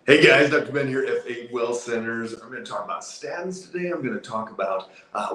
Hey guys, Dr. Ben here, F8 Well Centers. I'm going to talk about statins today. I'm going to talk about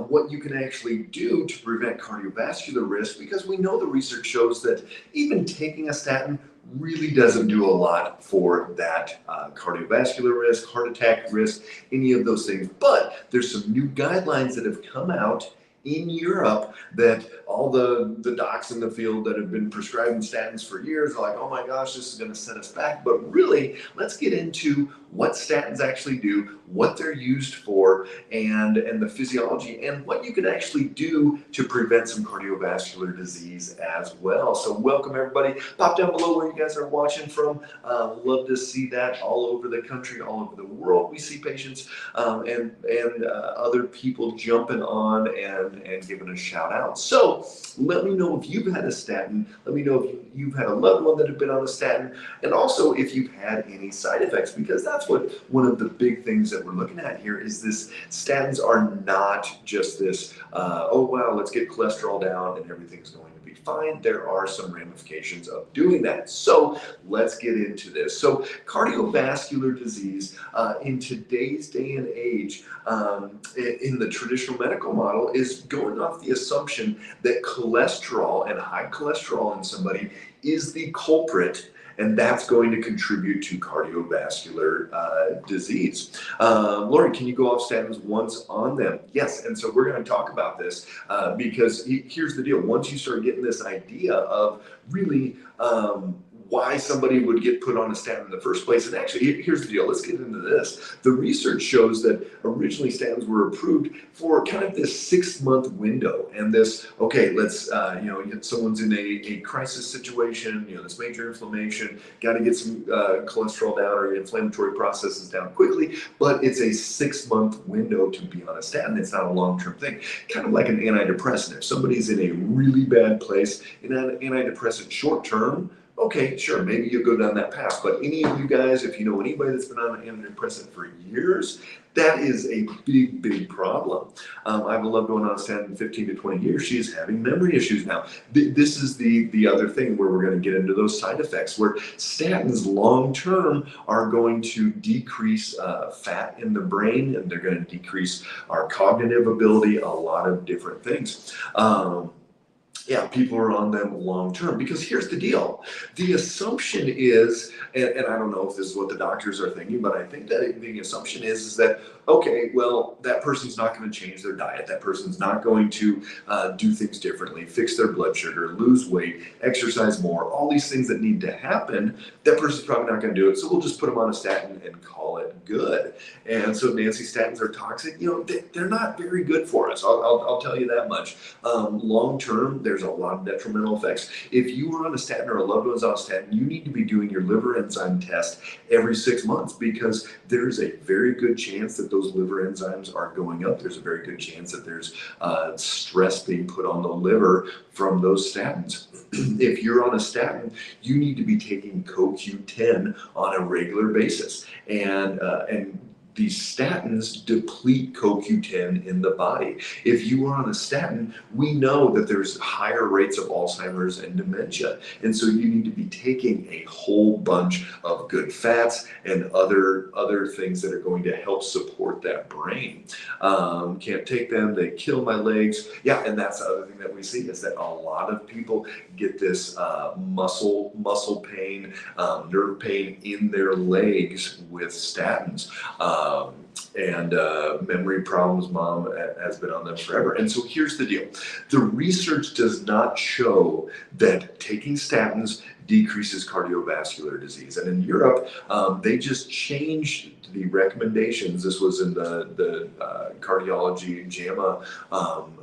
what you can actually do to prevent cardiovascular risk, because we know the research shows that even taking a statin really doesn't do a lot for that cardiovascular risk, heart attack risk, any of those things. But there's some new guidelines that have come out in Europe that all the docs in the field that have been prescribing statins for years are like, oh my gosh, this is going to set us back. But really, let's get into what statins actually do, what they're used for, and the physiology, and what you can actually do to prevent some cardiovascular disease as well. So welcome everybody. Pop down below where you guys are watching from. Love to see that all over the country, all over the world. We see patients and other people jumping on and giving a shout out. So let me know if you've had a statin. Let me know if you've had a loved one that have been on a statin, and also if you've had any side effects, because that's what one of the big things that we're looking at here is this: statins are not just this, oh wow, let's get cholesterol down and everything's going to be fine. There are some ramifications of doing that. So let's get into this. So cardiovascular disease in today's day and age, in the traditional medical model, is going off the assumption that cholesterol and high cholesterol in somebody is the culprit, and that's going to contribute to cardiovascular disease. Lori, can you go off statins once on them? Yes, and so we're going to talk about this because here's the deal. Once you start getting this idea of really why somebody would get put on a statin in the first place. And actually, here's the deal. Let's get into this. The research shows that originally statins were approved for kind of this 6-month window. And this, okay, let's, someone's in a crisis situation, this major inflammation, got to get some cholesterol down or inflammatory processes down quickly. But it's a 6-month window to be on a statin. It's not a long-term thing. Kind of like an antidepressant. If somebody's in a really bad place, in an antidepressant short-term, okay, sure, maybe you'll go down that path. But any of you guys, if you know anybody that's been on an antidepressant for years, that is a big, big problem. I have a loved one on a statin 15 to 20 years. She is having memory issues now. This is the other thing where we're going to get into those side effects, where statins long-term are going to decrease fat in the brain, and they're going to decrease our cognitive ability, a lot of different things. Yeah, people are on them long term, because here's the deal. The assumption is, and I don't know if this is what the doctors are thinking, but I think that the assumption is that, okay, well, that person's not going to change their diet. That person's not going to do things differently, fix their blood sugar, lose weight, exercise more, all these things that need to happen. That person's probably not going to do it. So we'll just put them on a statin and call it good. And so, Nancy, statins are toxic. They're not very good for us. I'll tell you that much. Long term, there's a lot of detrimental effects. If you are on a statin or a loved one's on a statin, you need to be doing your liver enzyme test every 6 months, because there's a very good chance that those liver enzymes are going up. There's a very good chance that there's stress being put on the liver from those statins. If you're on a statin, you need to be taking CoQ10 on a regular basis, and these statins deplete CoQ10 in the body. If you are on a statin, we know that there's higher rates of Alzheimer's and dementia. And so you need to be taking a whole bunch of good fats and other things that are going to help support that brain. Can't take them, they kill my legs. Yeah, and that's the other thing that we see, is that a lot of people get this muscle pain, nerve pain in their legs with statins. And memory problems. Mom has been on them forever. And so here's the deal. The research does not show that taking statins decreases cardiovascular disease. And in Europe, they just changed the recommendations. This was in the cardiology JAMA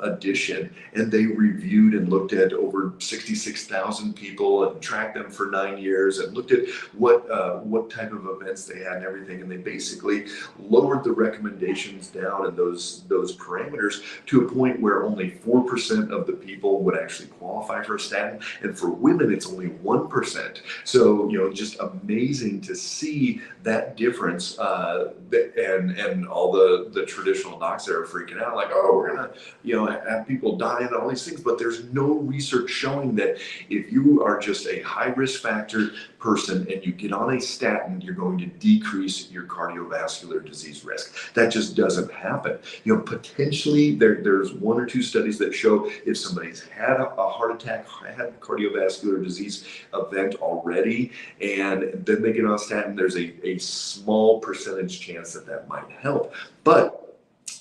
edition, and they reviewed and looked at over 66,000 people and tracked them for 9 years and looked at what type of events they had and everything. And they basically lowered the recommendations down in those parameters to a point where only 4% of the people would actually qualify for a statin, and for women it's only 1%. So just amazing to see that difference. And all the traditional docs that are freaking out, like, oh, we're gonna have people die and all these things. But there's no research showing that if you are just a high risk factor, person and you get on a statin, you're going to decrease your cardiovascular disease risk. That just doesn't happen. Potentially there's one or two studies that show if somebody's had a heart attack, had a cardiovascular disease event already, and then they get on a statin, there's a small percentage chance that might help. But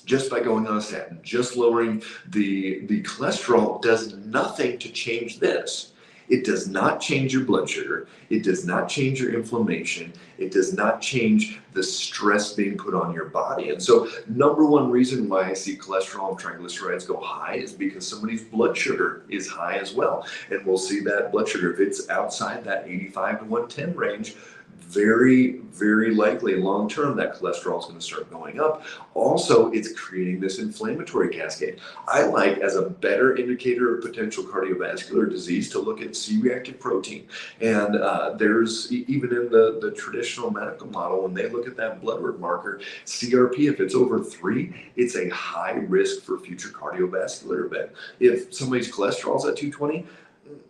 just by going on a statin, just lowering the cholesterol does nothing to change this. It does not change your blood sugar. It does not change your inflammation. It does not change the stress being put on your body. And so, number one reason why I see cholesterol and triglycerides go high is because somebody's blood sugar is high as well. And we'll see that blood sugar, if it's outside that 85 to 110 range, very, very likely long term that cholesterol is going to start going up. Also, it's creating this inflammatory cascade. I like, as a better indicator of potential cardiovascular disease, to look at C-reactive protein. And there's, even in the traditional medical model, when they look at that blood work marker, CRP, if it's over 3, it's a high risk for future cardiovascular event. If somebody's cholesterol is at 220,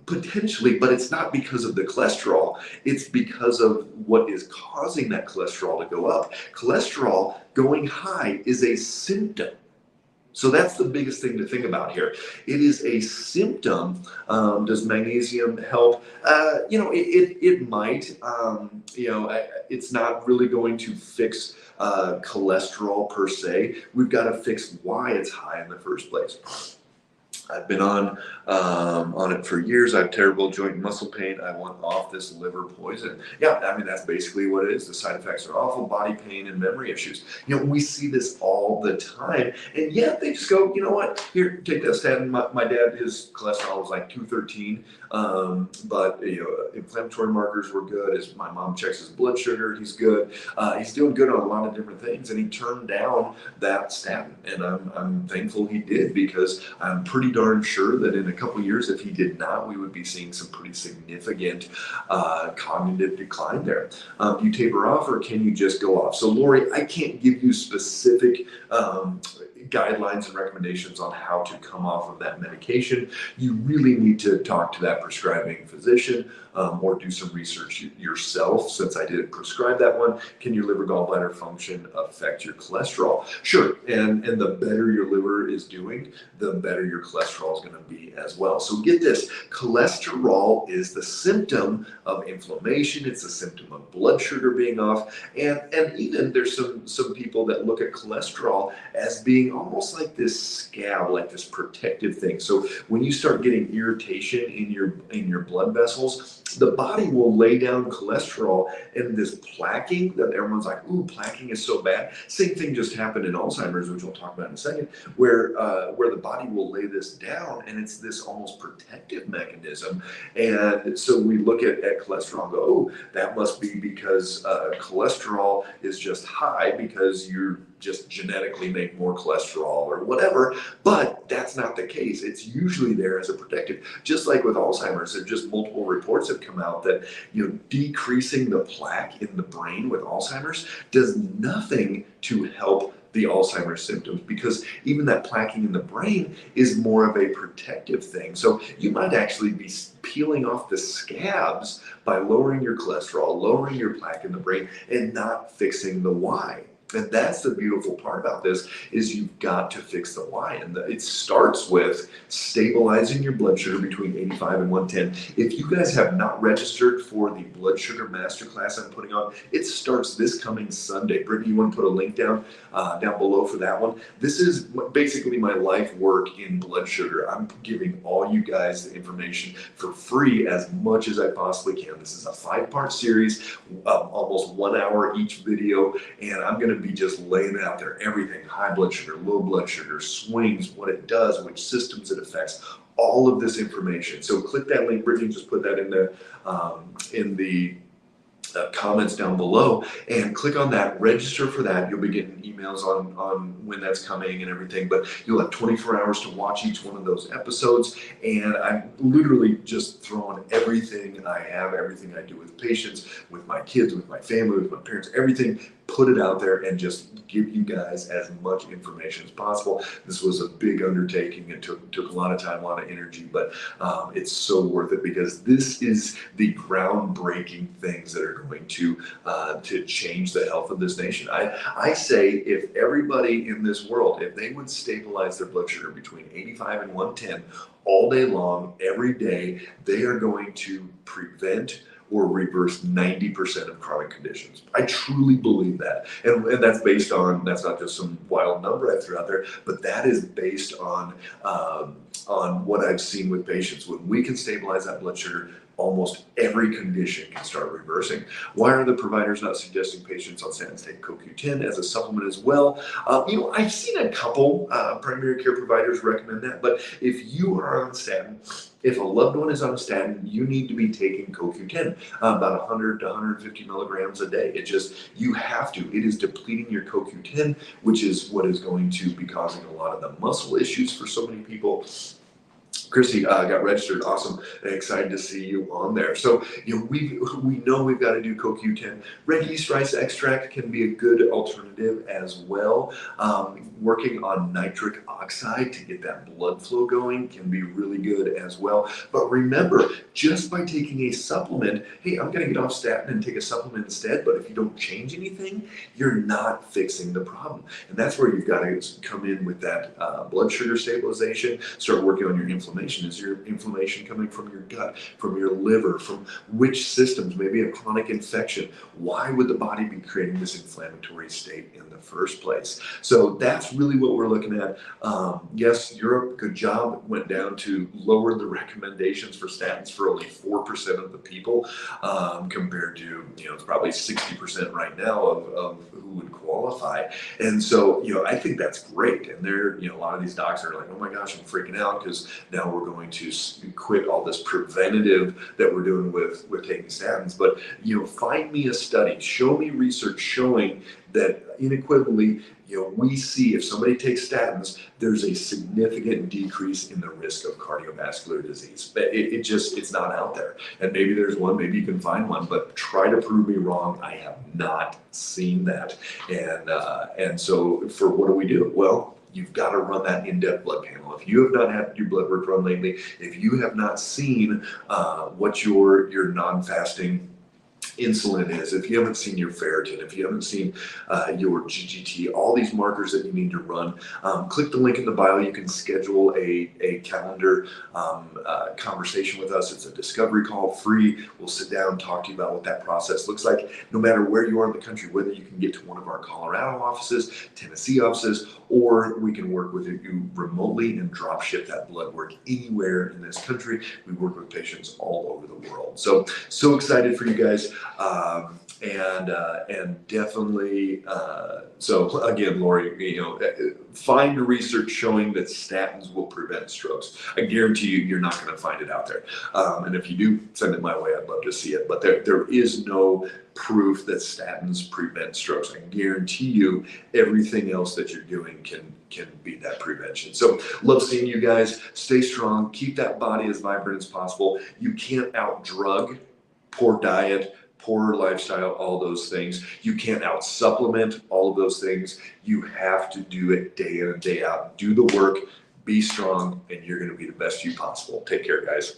potentially, but it's not because of the cholesterol. It's because of what is causing that cholesterol to go up. Cholesterol going high is a symptom. So that's the biggest thing to think about here. It is a symptom. Does magnesium help? It might. It's not really going to fix cholesterol per se. We've got to fix why it's high in the first place. I've been on it for years. I have terrible joint and muscle pain. I want off this liver poison. Yeah, I mean, that's basically what it is. The side effects are awful: body pain and memory issues. We see this all the time. And yet they just go, you know what? Here, take that statin. My dad, his cholesterol was like 213. But inflammatory markers were good. As my mom checks his blood sugar, he's good. He's doing good on a lot of different things, and he turned down that statin. And I'm thankful he did, because I'm pretty darn sure that in a couple years, if he did not, we would be seeing some pretty significant cognitive decline there. Do you taper off, or can you just go off? So Lori, I can't give you specific guidelines and recommendations on how to come off of that medication. You really need to talk to that prescribing physician, or do some research yourself. Since I didn't prescribe that one, can your liver gallbladder function affect your cholesterol? Sure, and the better your liver is doing, the better your cholesterol is going to be as well. So get this: cholesterol is the symptom of inflammation. It's a symptom of blood sugar being off, and even there's some people that look at cholesterol as being almost like this scab, like this protective thing. So when you start getting irritation in your blood vessels, the body will lay down cholesterol, and this plaquing that everyone's like, ooh, plaquing is so bad. Same thing just happened in Alzheimer's, which we'll talk about in a second, where the body will lay this down, and it's this almost protective mechanism. And so we look at cholesterol and go, oh, that must be because cholesterol is just high because you're just genetically make more cholesterol or whatever, but that's not the case. It's usually there as a protective. Just like with Alzheimer's, there just multiple reports have come out that decreasing the plaque in the brain with Alzheimer's does nothing to help the Alzheimer's symptoms, because even that plaquing in the brain is more of a protective thing. So you might actually be peeling off the scabs by lowering your cholesterol, lowering your plaque in the brain, and not fixing the why. And that's the beautiful part about this, is you've got to fix the why. And it starts with stabilizing your blood sugar between 85 and 110. If you guys have not registered for the blood sugar masterclass I'm putting on, it starts this coming Sunday. Brittany, you want to put a link down below for that one? This is basically my life work in blood sugar. I'm giving all you guys the information for free as much as I possibly can. This is a 5-part series, almost 1 hour each video, and I'm going to be just laying it out there. Everything: high blood sugar, low blood sugar, swings, what it does, which systems it affects, all of this information. So click that link. Brittany just put that in the comments down below, and click on that, register for that. You'll be getting emails on when that's coming and everything, but you'll have 24 hours to watch each one of those episodes. And I'm literally just throwing everything I have, everything I do with patients, with my kids, with my family, with my parents, everything put it out there and just give you guys as much information as possible. This was a big undertaking. It took a lot of time, a lot of energy, but it's so worth it because this is the groundbreaking things that are going to change the health of this nation. I say if everybody in this world, if they would stabilize their blood sugar between 85 and 110 all day long, every day, they are going to prevent or reverse 90% of chronic conditions. I truly believe that. And that's based on, that's not just some wild number I threw out there, but that is based on what I've seen with patients. When we can stabilize that blood sugar, almost every condition can start reversing. Why are the providers not suggesting patients on statins take CoQ10 as a supplement as well? I've seen a couple primary care providers recommend that, but if you are on statin, if a loved one is on a statin, you need to be taking CoQ10, about 100 to 150 milligrams a day. You have to. It is depleting your CoQ10, which is what is going to be causing a lot of the muscle issues for so many people. Chrissy got registered. Awesome. Excited to see you on there. So, we know we've got to do CoQ10. Red yeast rice extract can be a good alternative as well. Working on nitric oxide to get that blood flow going can be really good as well. But remember, just by taking a supplement, hey, I'm going to get off statin and take a supplement instead. But if you don't change anything, you're not fixing the problem. And that's where you've got to come in with that blood sugar stabilization, start working on your inflammation. Is your inflammation coming from your gut, from your liver, from which systems, maybe a chronic infection? Why would the body be creating this inflammatory state in the first place? So that's really what we're looking at. Yes, Europe, good job, went down to lower the recommendations for statins for only 4% of the people, compared to, it's probably 60% right now of who would qualify. And so, I think that's great. And a lot of these docs are like, oh my gosh, I'm freaking out because now we're going to quit all this preventative that we're doing with taking statins. But, find me a study, show me research showing that unequivocally, we see if somebody takes statins, there's a significant decrease in the risk of cardiovascular disease. It's not out there. And maybe there's one, maybe you can find one, but try to prove me wrong. I have not seen that. And so for what do? Well, you've got to run that in-depth blood panel. If you have not had your blood work run lately, if you have not seen what your non-fasting insulin is, if you haven't seen your ferritin, if you haven't seen your GGT, all these markers that you need to run, click the link in the bio. You can schedule a calendar conversation with us. It's a discovery call, free. We'll sit down, talk to you about what that process looks like, no matter where you are in the country, whether you can get to one of our Colorado offices, Tennessee offices, or we can work with you remotely and drop ship that blood work anywhere in this country. We work with patients all over the world. So excited for you guys. And definitely, so again, Lori, find research showing that statins will prevent strokes. I guarantee you're not going to find it out there. And if you do, send it my way. I'd love to see it. But there is no proof that statins prevent strokes. I guarantee you everything else that you're doing can be that prevention. So love seeing you guys. Stay strong. Keep that body as vibrant as possible. You can't out-drug poor diet, poor lifestyle, all those things. You can't out supplement all of those things. You have to do it day in and day out. Do the work, be strong, and you're going to be the best you possible. Take care, guys.